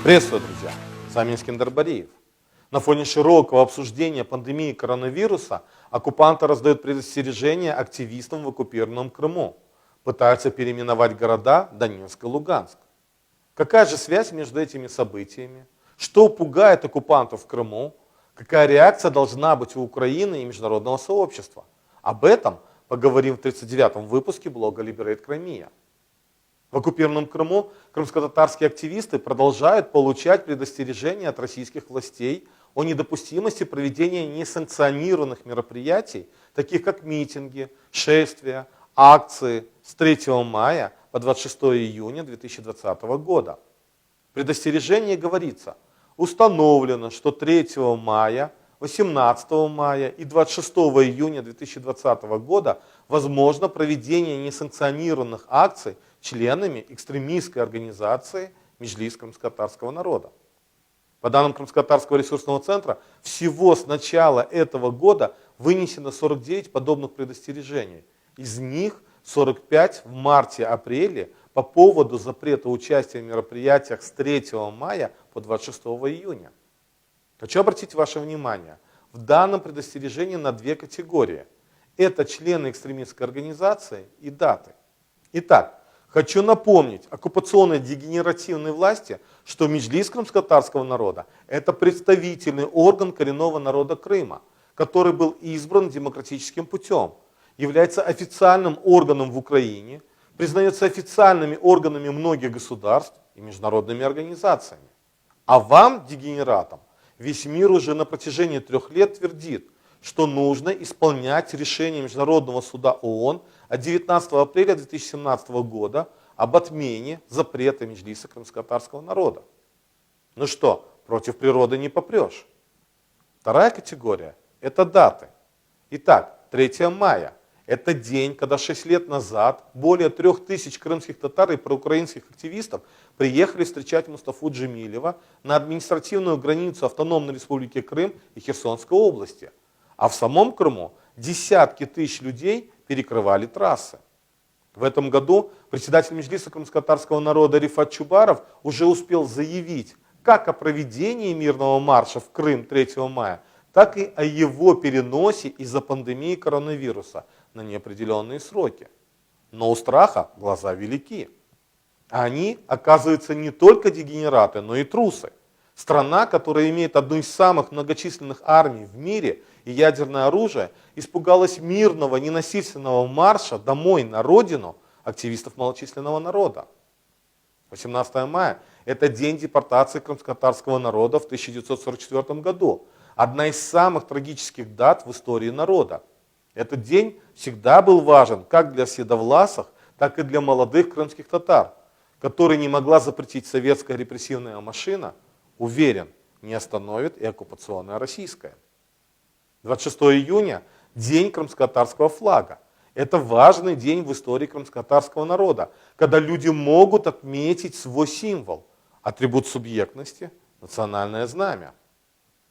Приветствую, друзья! С вами Искандер Бариев. На фоне широкого обсуждения пандемии коронавируса оккупанты раздают предостережения активистам в оккупированном Крыму. Пытаются переименовать города Донецк и Луганск. Какая же связь между этими событиями? Что пугает оккупантов в Крыму? Какая реакция должна быть у Украины и международного сообщества? Об этом поговорим в 39-м выпуске блога Liberate Crimea. В оккупированном Крыму крымско-татарские активисты продолжают получать предостережения от российских властей о недопустимости проведения несанкционированных мероприятий, таких как митинги, шествия, акции с 3 мая по 26 июня 2020 года. В предостережении говорится: установлено, что 3 мая, 18 мая и 26 июня 2020 года возможно проведение несанкционированных акций членами экстремистской организации Меджлис крымско-татарского народа. По данным Крымско-татарского ресурсного центра, всего с начала этого года вынесено 49 подобных предостережений. Из них 45 в марте-апреле по поводу запрета участия в мероприятиях с 3 мая по 26 июня. Хочу обратить ваше внимание в данном предостережении на две категории. Это члены экстремистской организации и даты. Итак, хочу напомнить оккупационной дегенеративной власти, что Меджлис крымско-татарского народа – это представительный орган коренного народа Крыма, который был избран демократическим путем, является официальным органом в Украине, признается официальными органами многих государств и международными организациями. А вам, дегенератам, весь мир уже на протяжении 3 лет твердит, что нужно исполнять решение Международного суда ООН от 19 апреля 2017 года об отмене запрета Меджлиса крымско-татарского народа. Ну что, против природы не попрешь. Вторая категория – это даты. Итак, 3 мая – это день, когда 6 лет назад более 3000 крымских татар и проукраинских активистов приехали встречать Мустафу Джемилева на административную границу Автономной Республики Крым и Херсонской области. А в самом Крыму десятки тысяч людей перекрывали трассы. В этом году председатель Меджлиса крымско-татарского народа Рифат Чубаров уже успел заявить как о проведении мирного марша в Крым 3 мая, так и о его переносе из-за пандемии коронавируса на неопределенные сроки. Но у страха глаза велики. Они, оказывается, не только дегенераты, но и трусы. Страна, которая имеет одну из самых многочисленных армий в мире и ядерное оружие, испугалась мирного, ненасильственного марша домой на родину активистов малочисленного народа. 18 мая – это день депортации крымско-татарского народа в 1944 году. Одна из самых трагических дат в истории народа. Этот день всегда был важен как для седовласых, так и для молодых крымских татар, которые не могла запретить советская репрессивная машина, уверен, не остановит и оккупационная российская. 26 июня – день крымско-татарского флага. Это важный день в истории крымско-татарского народа, когда люди могут отметить свой символ, атрибут субъектности, национальное знамя.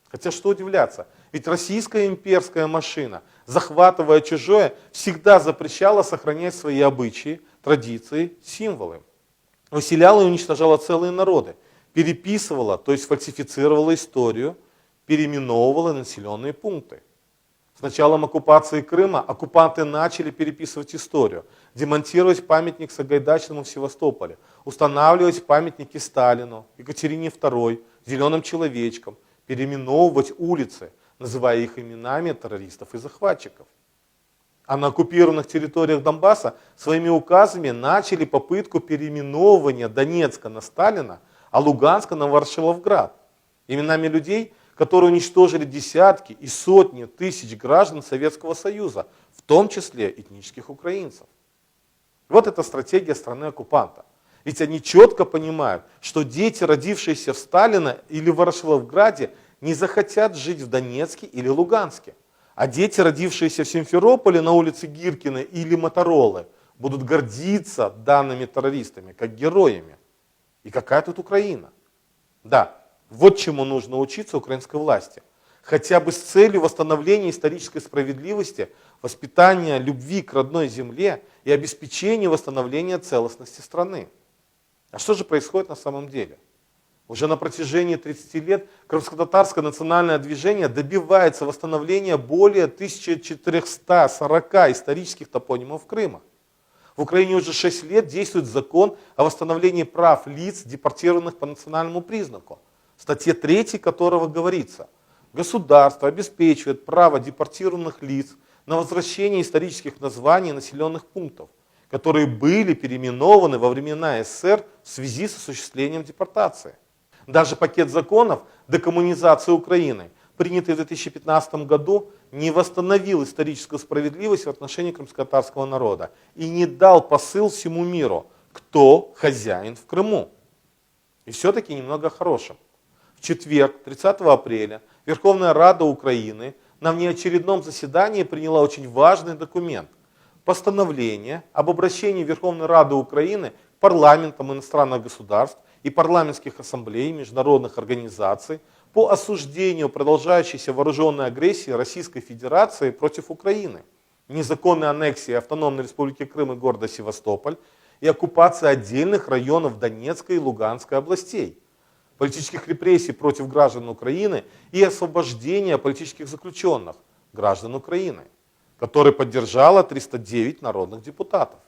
Хотя что удивляться, ведь российская имперская машина, захватывая чужое, всегда запрещала сохранять свои обычаи, традиции, символы. Выселяла и уничтожала целые народы, переписывала, то есть фальсифицировала историю, переименовывала населенные пункты. С началом оккупации Крыма оккупанты начали переписывать историю, демонтировать памятник Сагайдачному в Севастополе, устанавливать памятники Сталину, Екатерине II, зеленым человечкам, переименовывать улицы, называя их именами террористов и захватчиков. А на оккупированных территориях Донбасса своими указами начали попытку переименовывания Донецка на Сталина, а Луганска на Ворошиловград. Именами людей, которые уничтожили десятки и сотни тысяч граждан Советского Союза, в том числе этнических украинцев. Вот эта стратегия страны-оккупанта. Ведь они четко понимают, что дети, родившиеся в Сталина или в Ворошиловграде, не захотят жить в Донецке или Луганске. А дети, родившиеся в Симферополе на улице Гиркина или Моторолы, будут гордиться данными террористами, как героями. И какая тут Украина? Да, вот чему нужно учиться украинской власти. Хотя бы с целью восстановления исторической справедливости, воспитания любви к родной земле и обеспечения восстановления целостности страны. А что же происходит на самом деле? Уже на протяжении 30 лет крымско-татарское национальное движение добивается восстановления более 1440 исторических топонимов Крыма. В Украине уже 6 лет действует закон о восстановлении прав лиц, депортированных по национальному признаку, в статье 3 которого говорится: государство обеспечивает право депортированных лиц на возвращение исторических названий населенных пунктов, которые были переименованы во времена СССР в связи с осуществлением депортации. Даже пакет законов декоммунизации Украины, принятый в 2015 году, не восстановил историческую справедливость в отношении крымско-татарского народа и не дал посыл всему миру, кто хозяин в Крыму. И все-таки немного о хорошем. В четверг, 30 апреля, Верховная Рада Украины на внеочередном заседании приняла очень важный документ – постановление об обращении Верховной Рады Украины к парламентам иностранных государств и парламентских ассамблей международных организаций по осуждению продолжающейся вооруженной агрессии Российской Федерации против Украины, незаконной аннексии Автономной Республики Крым и города Севастополь и оккупации отдельных районов Донецкой и Луганской областей, политических репрессий против граждан Украины и освобождения политических заключенных, граждан Украины, который поддержало 309 народных депутатов.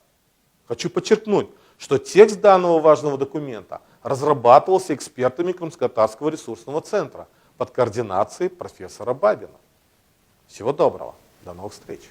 Хочу подчеркнуть, что текст данного важного документа разрабатывался экспертами Крымско-Татарского ресурсного центра под координацией профессора Бабина. Всего доброго, до новых встреч.